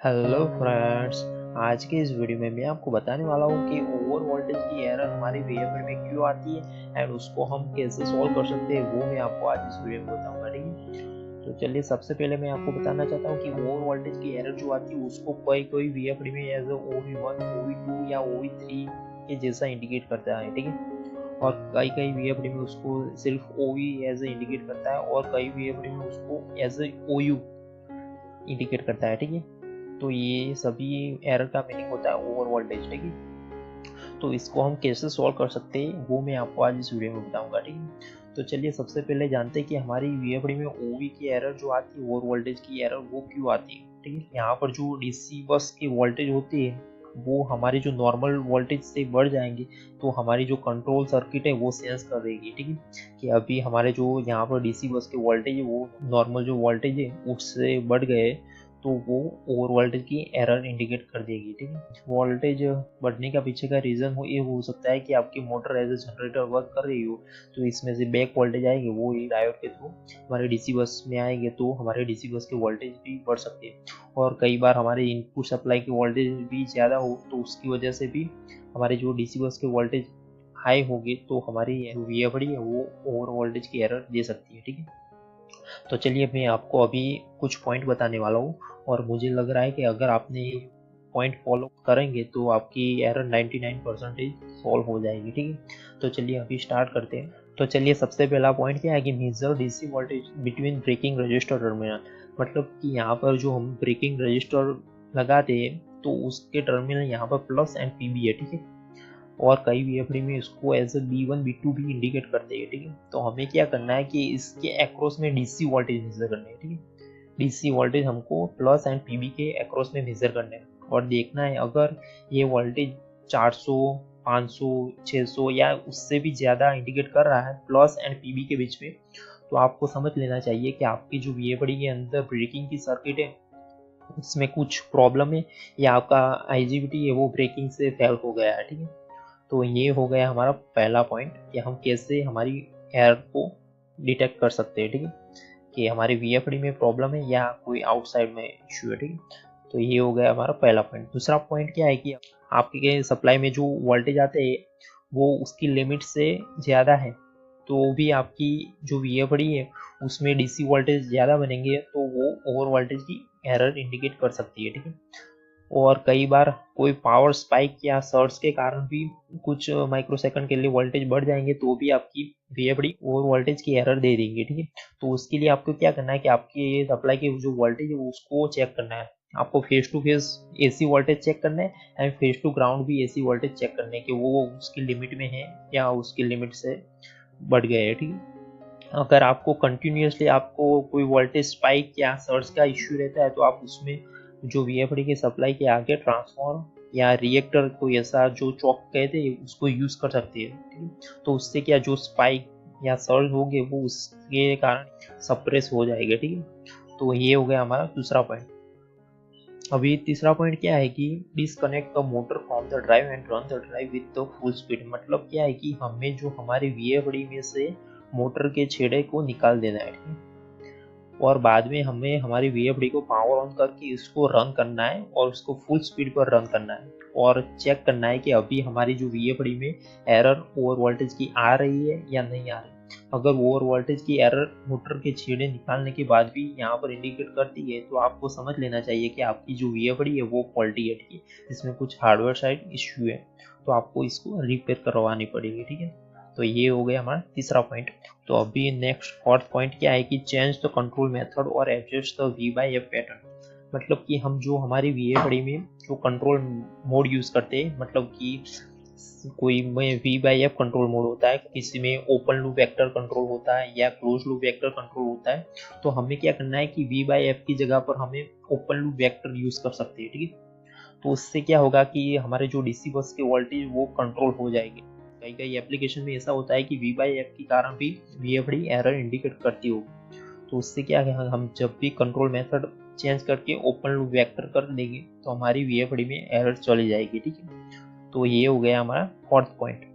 Hello friends. आज के इस वीडियो में मैं आपको बताने वाला हूँ कि ओवर वोल्टेज की एरर हमारे वीएफआई में क्यों आती है एंड उसको हम कैसे सॉल्व कर सकते हैं, वो मैं आपको आज इस वीडियो में बताऊंगा। ठीक है, तो चलिए सबसे पहले मैं आपको बताना चाहता हूँ कि ओवर वोल्टेज की एरर जो आती है उसको कोई कोई वीएफआई में एज OV1, OV2 या OV3 के जैसा इंडिकेट करता है। ठीक है, और कई कई वीएफआई में उसको सिर्फ OV एज इंडिकेट करता है और कई वीएफआई में उसको एज OU इंडिकेट करता है। ठीक है, तो ये सभी एरर का मीनिंग होता है ओवर वोल्टेज। ठीक है, तो इसको हम कैसे सॉल्व कर सकते हैं वो मैं आपको आज इस वीडियो में बताऊंगा। ठीक है, तो चलिए सबसे पहले जानते हैं कि हमारी वीएफडी में ओवी की एरर जो आती है, ओवर वोल्टेज की एरर, वो क्यों आती है। ठीक है, यहाँ पर जो डीसी बस की वोल्टेज होती है वो हमारी जो नॉर्मल वोल्टेज से बढ़ जाएंगे तो हमारी जो कंट्रोल सर्किट है वो सेंस कर देगी। ठीक है, कि अभी हमारे जो यहाँ पर डीसी बस के वोल्टेज है वो नॉर्मल जो वोल्टेज है उससे बढ़ गए तो वो ओवर वोल्टेज की एरर इंडिकेट कर देगी। ठीक है, वोल्टेज बढ़ने का पीछे का रीजन ये हो सकता है कि आपकी motor as a generator work कर रही हो तो इसमें से बैक वोल्टेज आएगी, वो डायोड के थ्रू हमारे डीसी बस में आएंगे तो हमारे डीसी बस के वोल्टेज भी बढ़ सकते हैं। और कई बार हमारे इनपुट सप्लाई की वोल्टेज भी ज़्यादा हो तो उसकी वजह से भी हमारे जो डीसी बस के वोल्टेज हाई होगी तो हमारी वीएफडी है वो ओवर वोल्टेज की एरर दे सकती है। ठीक है, तो चलिए मैं आपको अभी कुछ पॉइंट बताने वाला हूँ और मुझे लग रहा है कि अगर आपने पॉइंट फॉलो करेंगे तो आपकी एरर 99% सॉल्व हो जाएगी। ठीक है, तो चलिए अभी स्टार्ट करते हैं। तो चलिए सबसे पहला पॉइंट क्या है कि measure DC voltage between braking resistor terminal. मतलब कि यहाँ पर जो हम ब्रेकिंग रजिस्टर लगाते हैं तो उसके टर्मिनल यहाँ पर प्लस एंड पीबी है। ठीक है, और कई वीएफडी में इसको एज ए B1 B2 भी इंडिकेट करते हैं। ठीक है, तो हमें क्या करना है कि इसके अक्रॉस में डीसी वोल्टेज मेजर करने हैं। ठीक है, डीसी वोल्टेज हमको प्लस एंड पीबी के अक्रॉस में मेजर करने हैं और देखना है अगर ये वोल्टेज 400, 500, 600 या उससे भी ज़्यादा इंडिकेट कर रहा है प्लस एंड पीबी के बीच में, तो आपको समझ लेना चाहिए कि आपकी जो वीएफडी के अंदर ब्रेकिंग की सर्किट है उसमें कुछ प्रॉब्लम है या आपका आईजीबीटी है वो ब्रेकिंग से फेल हो गया है। ठीक है, तो ये हो गया हमारा पहला पॉइंट कि हम कैसे हमारी एरर को डिटेक्ट कर सकते हैं। ठीक है, कि हमारी वीएफडी में प्रॉब्लम है या कोई आउटसाइड में इशू है। ठीक है, तो ये हो गया हमारा पहला पॉइंट। दूसरा पॉइंट क्या है कि आपके सप्लाई में जो वोल्टेज आते हैं वो उसकी लिमिट से ज़्यादा है तो भी आपकी जो वीएफडी है उसमें डीसी वोल्टेज ज़्यादा बनेंगे तो वो ओवर वोल्टेज की एरर इंडिकेट कर सकती है। ठीक है, और कई बार कोई पावर स्पाइक या सर्ज के कारण भी कुछ माइक्रोसेकंड के लिए वोल्टेज बढ़ जाएंगे तो भी आपकी वीएफडी ओवर वोल्टेज की एरर दे देंगे। ठीक है, तो उसके लिए आपको क्या करना है कि आपकी ये सप्लाई की जो वोल्टेज है उसको चेक करना है। आपको phase to phase AC voltage check करना है एंड फेस टू ग्राउंड भी एसी वोल्टेज चेक करना है कि वो उसकी लिमिट में है या उसकी लिमिट से बढ़ गए हैं। ठीक है, अगर आपको कंटिन्यूसली आपको कोई वोल्टेज स्पाइक या सर्ज का इश्यू रहता है तो आप उसमें जो वीएफडी की सप्लाई के आगे ट्रांसफॉर्म या रिएक्टर कोई ऐसा जो चौक कहते हैं उसको यूज कर सकते हैं। ठीक है, तो उससे क्या जो स्पाइक या सर्ज होंगे वो उसके कारण सप्रेस हो जाएगा। ठीक है, तो ये हो गया हमारा दूसरा पॉइंट। अभी तीसरा पॉइंट क्या है कि disconnect the motor from the drive and run the drive with the full speed. मतलब क्या है कि हमें जो हमारे वीएफडी में से मोटर के छेड़े को निकाल देना है। ठीक है, और बाद में हमें हमारी वीएफडी को पावर ऑन करके इसको रन करना है और उसको फुल स्पीड पर रन करना है और चेक करना है कि अभी हमारी जो वीएफडी में एरर ओवर वोल्टेज की आ रही है या नहीं आ रही। अगर ओवर वोल्टेज की एरर मोटर के छेड़े निकालने के बाद भी यहाँ पर इंडिकेट करती है तो आपको समझ लेना चाहिए कि आपकी जो वीएफडी है वो फॉल्टी है। ठीक है, इसमें कुछ हार्डवेयर साइड इश्यू है तो आपको इसको रिपेयर करवानी पड़ेगी। ठीक है, तो ये हो गया हमारा तीसरा पॉइंट। तो अभी नेक्स्ट फोर्थ पॉइंट क्या है कि चेंज द कंट्रोल मेथड और एडजस्ट द V/F पैटर्न। मतलब कि हम जो हमारी वीएफडी में जो कंट्रोल मोड यूज करते हैं, मतलब कि कोई में V/F कंट्रोल मोड होता है, किसी में ओपन लूप वेक्टर कंट्रोल होता है या क्लोज लूप वेक्टर कंट्रोल होता है। तो हमें क्या करना है कि V/F की जगह पर हमें ओपन लूप वेक्टर यूज कर सकते हैं। ठीक है, तो उससे क्या होगा कि हमारे जो डीसी बस के वोल्टेज वो कंट्रोल हो जाएंगे। कई कई एप्लीकेशन में ऐसा होता है कि V/F के कारण भी वीएफडी एरर इंडिकेट करती होगी, तो उससे क्या है हम जब भी कंट्रोल मेथड चेंज करके ओपन लूप वेक्टर कर देंगे तो हमारी वीएफडी में एरर चली जाएगी। ठीक है, तो ये हो गया हमारा फोर्थ पॉइंट।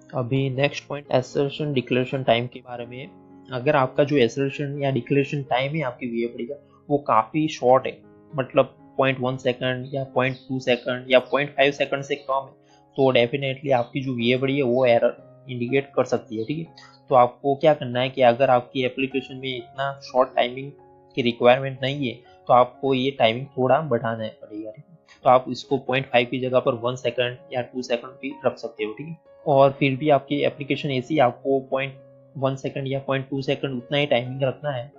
अभी next point assertion declaration time के बारे में। अगर आपका जो एसर्शन या डिक्लेरेशन टाइम है आपकी वीएफडी का वो काफ़ी शॉर्ट है, मतलब 0.1 सेकंड या 0.2 सेकंड या 0.5 सेकंड से कम है तो डेफिनेटली आपकी जो VFD है वो एरर इंडिकेट कर सकती है, ठीक है। तो आपको क्या करना है कि अगर आपकी एप्लीकेशन में इतना शॉर्ट टाइमिंग की रिक्वायरमेंट नहीं है तो आपको ये टाइमिंग थोड़ा बढ़ाना पड़ेगा, ठीक है। तो आप इसको 0.5 की जगह पर 1 सेकंड या 2 सेकंड भी रख सकते हो, ठीक है। और फिर भी आपकी एप्लीकेशन ऐसी आपको 0.1 सेकंड या 0.2 सेकंड उतना ही टाइमिंग रखना है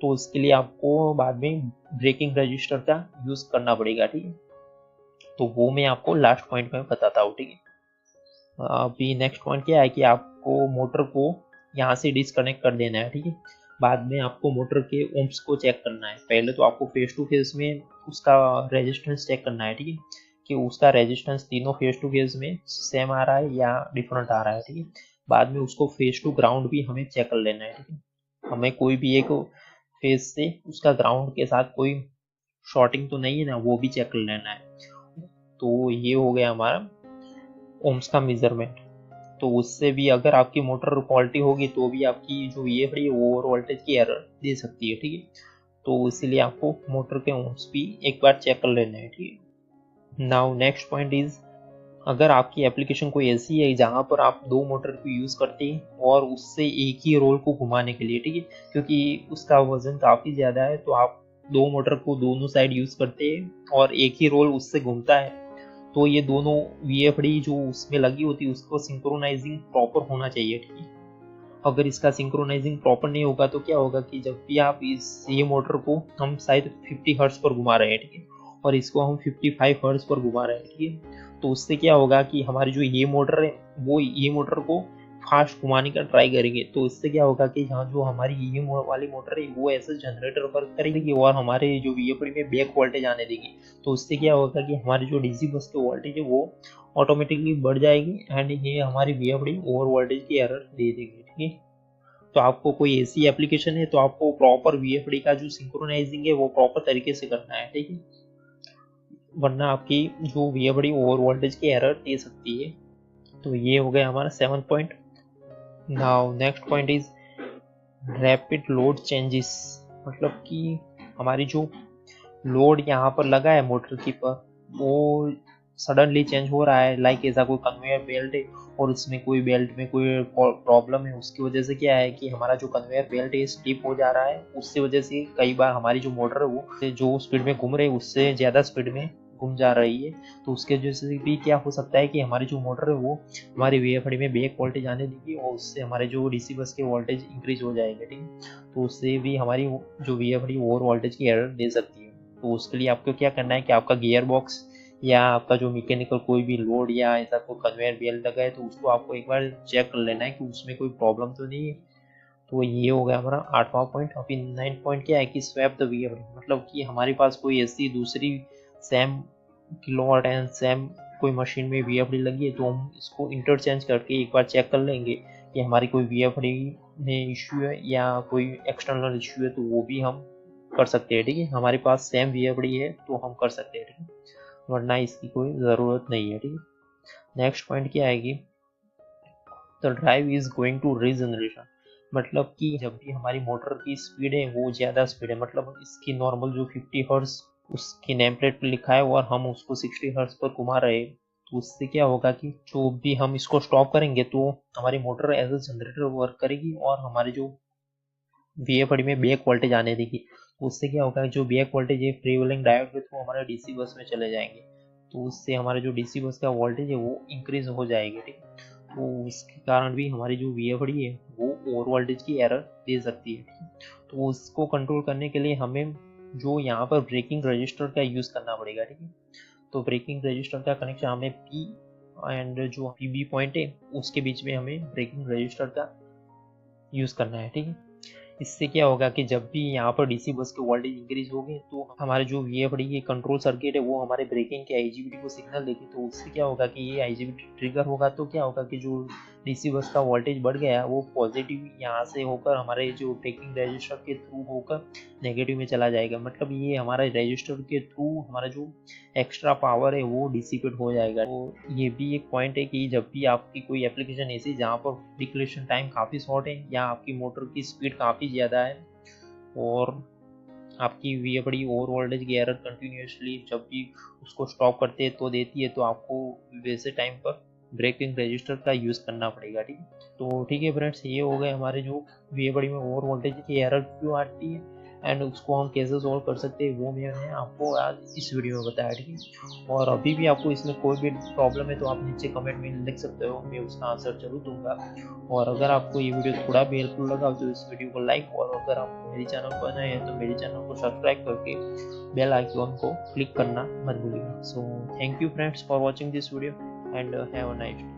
तो इसके लिए आपको बाद में ब्रेकिंग रजिस्टर का यूज करना पड़ेगा, ठीक है। तो वो मैं आपको लास्ट पॉइंट में बताता हूँ, ठीक है। अभी नेक्स्ट पॉइंट क्या है कि आपको मोटर को यहाँ से डिस्कनेक्ट कर देना है, ठीक है। बाद में आपको मोटर के ओम्स को चेक करना है। पहले तो आपको फेस टू फेस में उसका रेजिस्टेंस चेक करना है, ठीक है, कि उसका रेजिस्टेंस तीनों फेस टू फेस में सेम आ रहा है या डिफरेंट आ रहा है, ठीक है। बाद में उसको फेस टू ग्राउंड भी हमें चेक कर लेना है, ठीक है। हमें कोई भी एक फेस से उसका ग्राउंड के साथ कोई शॉर्टिंग तो नहीं है ना, वो भी चेक कर लेना है। तो ये हो गया हमारा ओम्स का मेजरमेंट। तो उससे भी अगर आपकी मोटर फॉल्टी होगी तो भी आपकी जो VFD है वो ओवर वोल्टेज की एरर दे सकती है, ठीक है। तो इसीलिए आपको मोटर के ओम्स भी एक बार चेक कर लेना है, ठीक है। नाउ नेक्स्ट पॉइंट इज, अगर आपकी एप्लीकेशन कोई ऐसी है जहाँ पर आप दो मोटर को यूज करते हैं और उससे एक ही रोल को घुमाने के लिए, ठीक है, क्योंकि उसका वजन काफी ज्यादा है तो आप दो मोटर को दोनों साइड यूज करते हैं और एक ही रोल उससे घूमता है तो ये दोनों VFD जो उसमें लगी होती है उसको सिंक्रोनाइजिंग प्रॉपर होना चाहिए, ठीक है। अगर इसका सिंक्रोनाइजिंग प्रॉपर नहीं होगा तो क्या होगा कि जब भी आप ये मोटर को हम शायद 50 हर्ट्ज पर घुमा रहे हैं, ठीक है, और इसको हम 55 हर्ट्ज पर घुमा रहे हैं, ठीक है, तो उससे क्या होगा कि हमारी जो ये मोटर है वो ये मोटर को फास्ट घुमाने का ट्राई करेंगे तो इससे क्या होगा कि यहाँ जो हमारी ये वाली मोटर है वो ऐसे जनरेटर वर्क करेगी और हमारे जो VFD में बैक वोल्टेज आने देगी। तो उससे क्या होगा कि हमारी जो DC बस की वोल्टेज है वो ऑटोमेटिकली बढ़ जाएगी एंड ये हमारी VFD ओवर वोल्टेज की एरर दे देगी, ठीक है। तो आपको कोई ऐसी एप्लीकेशन है तो आपको प्रॉपर VFD का जो सिंक्रोनाइजिंग है वो प्रॉपर तरीके से करना है, ठीक है, वरना आपकी जो VFD ओवर वोल्टेज की एरर दे सकती है। तो ये हो गया हमारा 7 point. Now next point is rapid load changes, मतलब कि हमारी जो लोड यहाँ पर लगा है मोटर की पर वो सडनली चेंज हो रहा है, लाइक ऐसा कोई कन्वेयर बेल्ट है और उसमें कोई बेल्ट में कोई प्रॉब्लम है, उसकी वजह से क्या है कि हमारा जो कन्वेयर बेल्ट है स्लिप हो जा रहा है। उससे वजह से कई बार हमारी जो मोटर है वो जो स्पीड में घूम रही है उससे ज़्यादा स्पीड में घूम जा रही है। तो उसके वजह से भी क्या हो सकता है कि हमारी जो मोटर है वो हमारी VFD में बैक वोल्टेज आने देगी और उससे हमारे जो DC बस के वोल्टेज इंक्रीज हो जाएंगे, ठीक है। तो उससे भी हमारी जो VFD ओवर वोल्टेज की एरर दे सकती है। तो उसके लिए आपको क्या करना है कि आपका गियर बॉक्स या आपका जो मैकेनिकल कोई भी लोड या ऐसा कोई कन्वेयर बेल्ट लगा है तो उसको आपको एक बार चेक कर लेना है कि उसमें कोई प्रॉब्लम तो नहीं है। तो ये हो गया हमारा 8वां पॉइंट। अभी 9 पॉइंट क्या है कि स्वैप द VFD, मतलब कि हमारे पास कोई ऐसी दूसरी सेम किलोवाट एंड सेम कोई मशीन में VFD लगी है तो हम इसको इंटरचेंज करके एक बार चेक कर लेंगे कि हमारी कोई VFD में इश्यू है या कोई एक्सटर्नल इश्यू है तो वो भी हम कर सकते हैं, ठीक है। हमारे पास सेम VFD है तो हम कर सकते हैं, ठीक है, वरना इसकी कोई ज़रूरत नहीं है, ठीक है। नेक्स्ट पॉइंट क्या आएगी, the drive is going to regeneration, मतलब कि जब भी हमारी मोटर की स्पीड है वो ज़्यादा स्पीड है, मतलब इसकी नॉर्मल जो 50 हर्ट्ज उसकी नेम प्लेट पर लिखा है और हम उसको 60 हर्ट्ज पर घुमा रहे हैं तो उससे क्या होगा कि जो भी हम इसको स्टॉप करेंगे तो हमारी motor as a generator work करेगी और हमारी जो VFD में बैक वोल्टेज आने देगी। तो उससे क्या होगा जो बैक वोल्टेज है फ्री व्हीलिंग डायोड के थ्रू हमारे DC बस में चले जाएंगे तो उससे हमारे जो DC बस का वोल्टेज है वो इंक्रीज हो जाएगी, ठीक है। तो इसके कारण भी हमारी जो VFD है वो ओवर वोल्टेज की एरर दे सकती है, ठीक है। तो उसको कंट्रोल करने के लिए हमें जो यहाँ पर ब्रेकिंग रजिस्टर का यूज़ करना पड़ेगा, ठीक है। तो ब्रेकिंग रजिस्टर का कनेक्शन हमें P एंड जो PB पॉइंट है उसके बीच में हमें ब्रेकिंग रजिस्टर का यूज़ करना है, ठीक है। इससे क्या होगा कि जब भी यहाँ पर DC बस के वोल्टेज इंक्रीज होंगे तो हमारे जो VFD की कंट्रोल सर्किट है वो हमारे ब्रेकिंग के IGBT को सिग्नल देगी। तो उससे क्या होगा कि ये IGBT ट्रिगर होगा तो क्या होगा कि जो DC बस का वोल्टेज बढ़ गया वो पॉजिटिव यहाँ से होकर हमारे जो ब्रेकिंग रजिस्टर के थ्रू होकर नेगेटिव में चला जाएगा, मतलब ये हमारे रजिस्टर के थ्रू हमारा जो एक्स्ट्रा पावर है वो डिसिपेट हो जाएगा। तो ये भी एक पॉइंट है कि जब भी आपकी कोई एप्लीकेशन ऐसी जहाँ पर डिक्लेरेशन टाइम काफ़ी शॉर्ट है या आपकी मोटर की स्पीड काफ़ी ज़्यादा है और आपकी VFD ओवर वोल्टेज की एरर कंटिन्यूसली जब भी उसको स्टॉप करते हैं तो देती है, तो आपको वैसे टाइम पर ब्रेकिंग रजिस्टर का यूज़ करना पड़ेगा। ठीक है, तो ठीक है फ्रेंड्स, ये हो गए हमारे जो VFD में ओवर वोल्टेज की एरर क्यों आती है एंड उसको हम कैसे सॉल्व कर सकते हैं, वो मैंने आपको आज इस वीडियो में बताया। ठीक है, और अभी भी आपको इसमें कोई भी प्रॉब्लम है तो आप नीचे कमेंट में लिख सकते हो, मैं उसका आंसर जरूर दूंगा। और अगर आपको ये वीडियो थोड़ा भी हेल्पफुल लगा तो इस वीडियो को लाइक, और अगर आपको मेरे चैनल पर नए हैं तो मेरे चैनल को सब्सक्राइब करके बेल आइकॉन को क्लिक करना मत भूलिएगा। So thank you friends for watching this video and have a nice day.